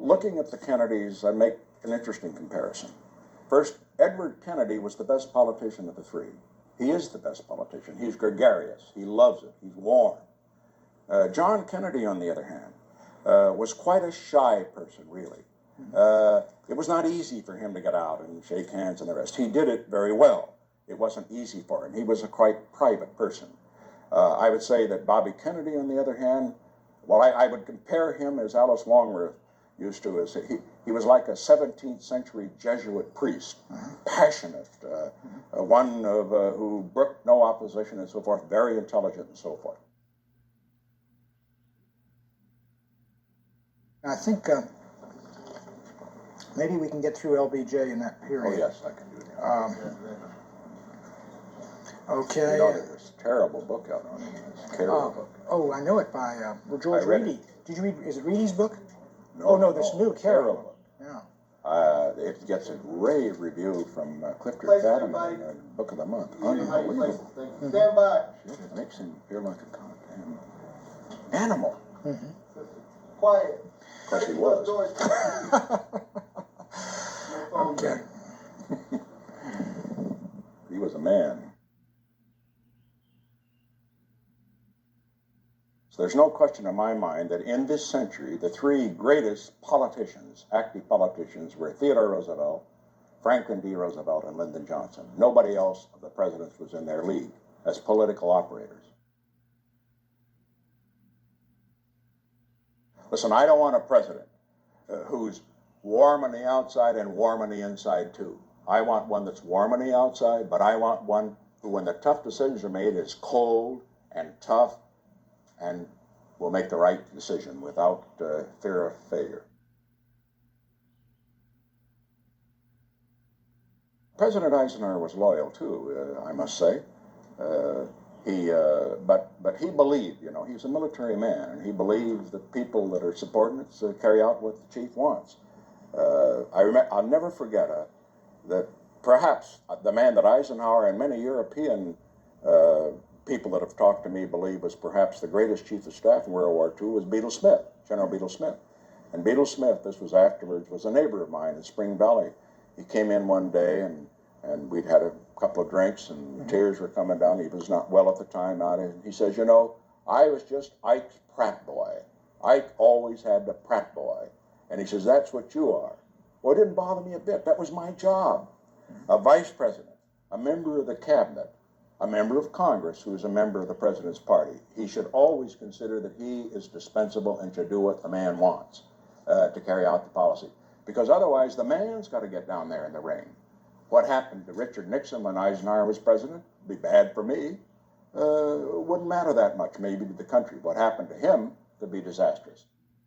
looking at the Kennedys, I make an interesting comparison. First, Edward Kennedy was the best politician of the three. He is the best politician. He's gregarious. He loves it. He's warm. John Kennedy, on the other hand, was quite a shy person, really. It was not easy for him to get out and shake hands and the rest. He did it very well. It wasn't easy for him. He was a quite private person. I would say that Bobby Kennedy, on the other hand, well, I would compare him, as Alice Longworth used to, as he was like a 17th century Jesuit priest, passionate, one who brooked no opposition and so forth, very intelligent and so forth. I think maybe we can get through LBJ in that period. Oh, yes, I can do that. Okay. You know, there's a terrible book out on it. It's a terrible book. Oh, I know it by George Reedy. Did you read? Is it Reedy's book? No, oh no, this new terrible book. Yeah. It gets a rave review from Clifton Fadiman, Book of the Month. Unbelievable. Stand by. It makes him feel like a goddamn animal. Quiet. Of course he was. Okay. He was a man. So there's no question in my mind that in this century, the three greatest politicians, active politicians, were Theodore Roosevelt, Franklin D. Roosevelt, and Lyndon Johnson. Nobody else of the presidents was in their league as political operators. Listen, I don't want a president who's warm on the outside and warm on the inside too. I want one that's warm on the outside, but I want one who, when the tough decisions are made, is cold and tough and will make the right decision without fear of failure. President Eisenhower was loyal too, I must say. But he believed, you know, he was a military man, and he believed that people that are subordinates carry out what the chief wants. I'll never forget that perhaps the man that Eisenhower and many European people that have talked to me believe was perhaps the greatest chief of staff in World War II was Beadle Smith, General Beadle Smith. And Beadle Smith, this was afterwards, was a neighbor of mine in Spring Valley. He came in one day and we'd had a couple of drinks and tears were coming down. He was not well at the time. He says, you know, I was just Ike's Pratt boy. Ike always had the Pratt boy. And he says, that's what you are. Well, it didn't bother me a bit. That was my job. A vice president, a member of the cabinet, a member of Congress who is a member of the president's party. He should always consider that he is dispensable and should do what the man wants to carry out the policy. Because otherwise, the man's got to get down there in the ring. What happened to Richard Nixon when Eisenhower was president would be bad for me. Wouldn't matter that much, maybe, to the country. What happened to him could be disastrous.